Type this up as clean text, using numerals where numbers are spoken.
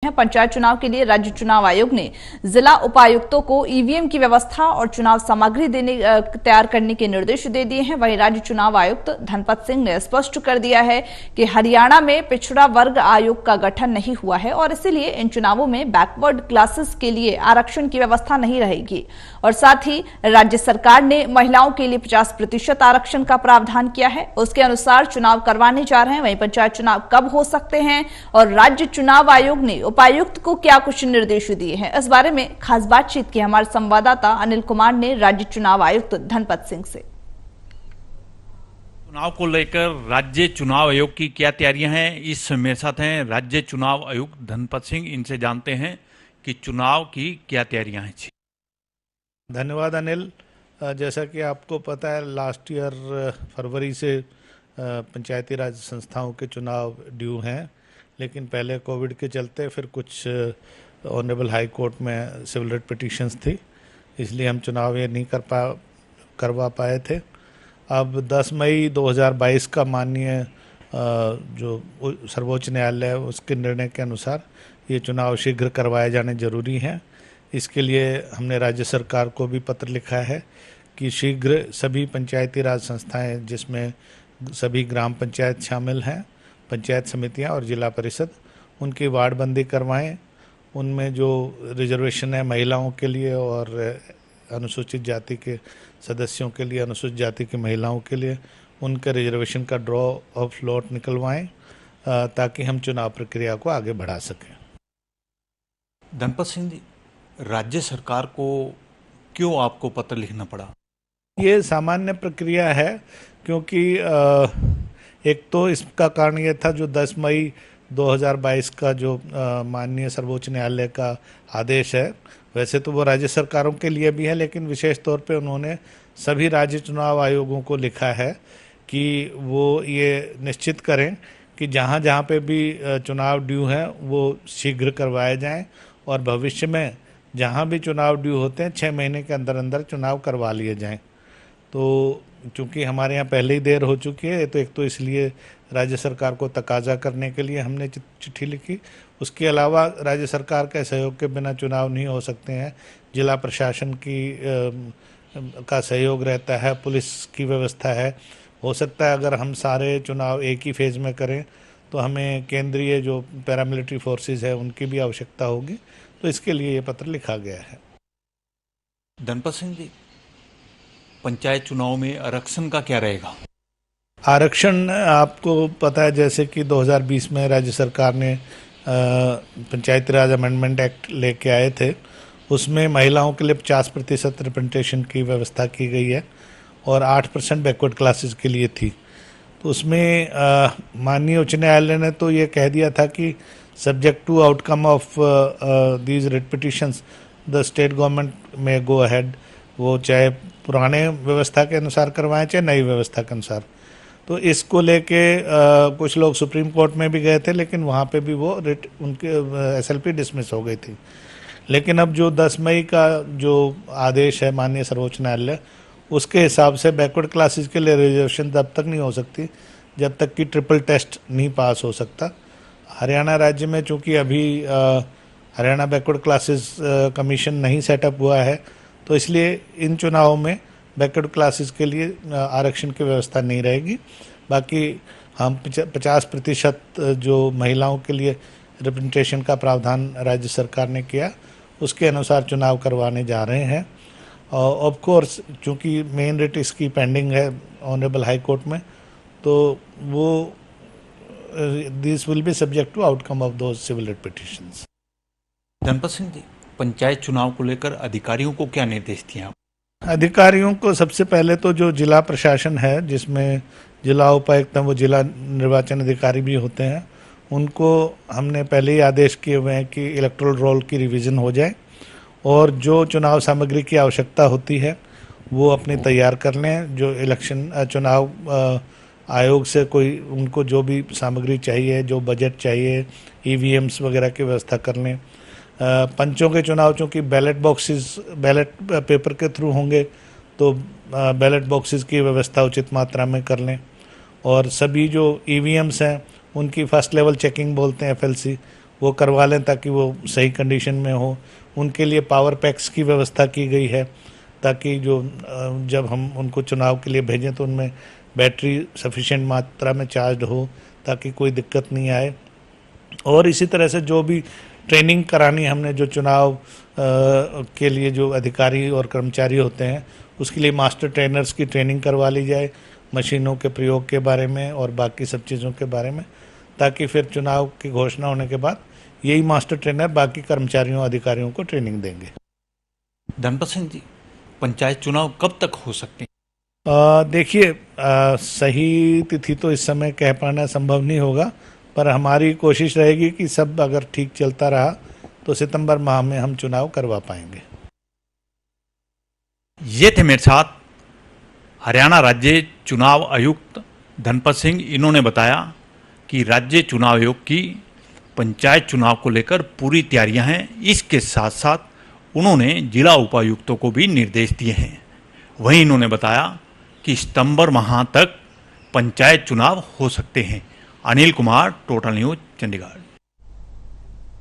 पंचायत चुनाव के लिए राज्य चुनाव आयोग ने जिला उपायुक्तों को ईवीएम की व्यवस्था और चुनाव सामग्री तैयार करने के निर्देश दे दिए हैं। वहीं राज्य चुनाव आयुक्त धनपत सिंह ने स्पष्ट कर दिया है कि हरियाणा में पिछड़ा वर्ग आयोग का गठन नहीं हुआ है और इसीलिए इन चुनावों में बैकवर्ड क्लासेस के लिए आरक्षण की व्यवस्था नहीं रहेगी। और साथ ही राज्य सरकार ने महिलाओं के लिए 50% आरक्षण का प्रावधान किया है, उसके अनुसार चुनाव करवाने जा रहे हैं। वहीं पंचायत चुनाव कब हो सकते हैं और राज्य चुनाव आयोग ने उपायुक्त को क्या कुछ निर्देश दिए हैं, इस बारे में खास बातचीत की हमारे संवाददाता अनिल कुमार ने राज्य चुनाव आयुक्त धनपत सिंह से। चुनाव को लेकर राज्य चुनाव आयोग की क्या तैयारियां हैं, इस मेरे साथ हैं राज्य चुनाव आयुक्त धनपत सिंह। इनसे जानते हैं कि चुनाव की क्या तैयारियां हैं। धन्यवाद अनिल। जैसा कि आपको पता है, लास्ट ईयर फरवरी से पंचायती राज संस्थाओं के चुनाव ड्यू हैं, लेकिन पहले कोविड के चलते फिर कुछ ऑनरेबल हाई कोर्ट में सिविल रिट पिटीशंस थी, इसलिए हम चुनाव ये नहीं करवा पाए थे। अब 10 मई 2022 का माननीय जो सर्वोच्च न्यायालय है उसके निर्णय के अनुसार ये चुनाव शीघ्र करवाए जाने जरूरी हैं। इसके लिए हमने राज्य सरकार को भी पत्र लिखा है कि शीघ्र सभी पंचायती राज संस्थाएं, जिसमें सभी ग्राम पंचायत शामिल हैं, पंचायत समितियां और जिला परिषद, उनकी वार्डबंदी करवाएं। उनमें जो रिजर्वेशन है महिलाओं के लिए और अनुसूचित जाति के सदस्यों के लिए, अनुसूचित जाति की महिलाओं के लिए, उनके रिजर्वेशन का ड्रॉ ऑफ लॉट निकलवाएं ताकि हम चुनाव प्रक्रिया को आगे बढ़ा सकें। धनपत सिंह जी, राज्य सरकार को क्यों आपको पत्र लिखना पड़ा? ये सामान्य प्रक्रिया है, क्योंकि एक तो इसका कारण ये था जो 10 मई 2022 का जो माननीय सर्वोच्च न्यायालय का आदेश है, वैसे तो वो राज्य सरकारों के लिए भी है, लेकिन विशेष तौर पे उन्होंने सभी राज्य चुनाव आयोगों को लिखा है कि वो ये निश्चित करें कि जहाँ जहाँ पे भी चुनाव ड्यू हैं वो शीघ्र करवाए जाएं और भविष्य में जहाँ भी चुनाव ड्यू होते हैं 6 महीने के अंदर अंदर चुनाव करवा लिए जाएं। तो चूँकि हमारे यहाँ पहले ही देर हो चुकी है, तो एक तो इसलिए राज्य सरकार को तकाजा करने के लिए हमने चिट्ठी लिखी। उसके अलावा राज्य सरकार के सहयोग के बिना चुनाव नहीं हो सकते हैं। जिला प्रशासन का सहयोग रहता है, पुलिस की व्यवस्था है। हो सकता है अगर हम सारे चुनाव एक ही फेज़ में करें तो हमें केंद्रीय जो पैरामिलिट्री फोर्सेस है उनकी भी आवश्यकता होगी, तो इसके लिए ये पत्र लिखा गया है। धनपत सिंह जी, पंचायत चुनाव में आरक्षण का क्या रहेगा? आरक्षण आपको पता है, जैसे कि 2020 में राज्य सरकार ने पंचायती राज अमेंडमेंट एक्ट लेके आए थे, उसमें महिलाओं के लिए 50% रिप्रेजेंटेशन की व्यवस्था की गई है और 8% बैकवर्ड क्लासेस के लिए थी। तो उसमें माननीय उच्च न्यायालय ने तो ये कह दिया था कि subject to outcome of these writ petitions the state government में गो अहेड, वो चाहे पुराने व्यवस्था के अनुसार करवाएं चाहे नई व्यवस्था के अनुसार। तो इसको लेके कुछ लोग सुप्रीम कोर्ट में भी गए थे, लेकिन वहाँ पे भी वो रिट उनके SLP डिसमिस हो गई थी। लेकिन अब जो 10 मई का जो आदेश है माननीय सर्वोच्च न्यायालय, उसके हिसाब से बैकवर्ड क्लासेस के लिए रिजर्वेशन तब तक नहीं हो सकती जब तक कि ट्रिपल टेस्ट नहीं पास हो सकता। हरियाणा राज्य में चूँकि अभी हरियाणा बैकवर्ड क्लासेस कमीशन नहीं सेटअप हुआ है, तो इसलिए इन चुनावों में बैकवर्ड क्लासेस के लिए आरक्षण की व्यवस्था नहीं रहेगी। बाकी हम 50% जो महिलाओं के लिए रिप्रेजेंटेशन का प्रावधान राज्य सरकार ने किया, उसके अनुसार चुनाव करवाने जा रहे हैं। और ऑफ कोर्स चूँकि मेन रिट इसकी पेंडिंग है ऑनरेबल हाई कोर्ट में, तो वो this will be subject to outcome of those civil writ petitions. Dhanpat Singh ji, panchayat चुनाव को लेकर अधिकारियों को क्या निर्देश दिए आप? अधिकारियों को सबसे पहले तो जो जिला प्रशासन है, जिसमें जिला उपायुक्त हैं, वो जिला निर्वाचन अधिकारी भी होते हैं, उनको हमने पहले ही आदेश किए हुए हैं कि इलेक्टोरल रोल की रिवीजन हो जाए और जो चुनाव सामग्री की आवश्यकता होती है वो अपने तैयार कर लें। जो इलेक्शन चुनाव आयोग से कोई उनको जो भी सामग्री चाहिए, जो बजट चाहिए, EVMs वगैरह की व्यवस्था कर लें। पंचों के चुनाव चूँकि बैलेट पेपर के थ्रू होंगे, तो बैलेट बॉक्सेस की व्यवस्था उचित मात्रा में कर लें। और सभी जो EVMs हैं उनकी फर्स्ट लेवल चेकिंग बोलते हैं FLC, वो करवा लें ताकि वो सही कंडीशन में हो। उनके लिए पावर पैक्स की व्यवस्था की गई है ताकि जो जब हम उनको चुनाव के लिए भेजें तो उनमें बैटरी सफिशिएंट मात्रा में चार्ज हो ताकि कोई दिक्कत नहीं आए। और इसी तरह से जो भी ट्रेनिंग करानी हमने जो चुनाव के लिए जो अधिकारी और कर्मचारी होते हैं उसके लिए मास्टर ट्रेनर्स की ट्रेनिंग करवा ली जाए मशीनों के प्रयोग के बारे में और बाकी सब चीज़ों के बारे में, ताकि फिर चुनाव की घोषणा होने के बाद यही मास्टर ट्रेनर बाकी कर्मचारियों अधिकारियों को ट्रेनिंग देंगे। धनपत सिंह जी, पंचायत चुनाव कब तक हो सकते हैं? देखिए, सही तिथि तो इस समय कह पाना संभव नहीं होगा, पर हमारी कोशिश रहेगी कि सब अगर ठीक चलता रहा तो सितंबर माह में हम चुनाव करवा पाएंगे। ये थे मेरे साथ हरियाणा राज्य चुनाव आयुक्त धनपत सिंह। इन्होंने बताया कि राज्य चुनाव आयोग की पंचायत चुनाव को लेकर पूरी तैयारियां हैं। इसके साथ साथ उन्होंने जिला उपायुक्तों को भी निर्देश दिए हैं। वहीं इन्होंने बताया कि सितंबर माह तक पंचायत चुनाव हो सकते हैं। Anil Kumar, total news, Chandigarh.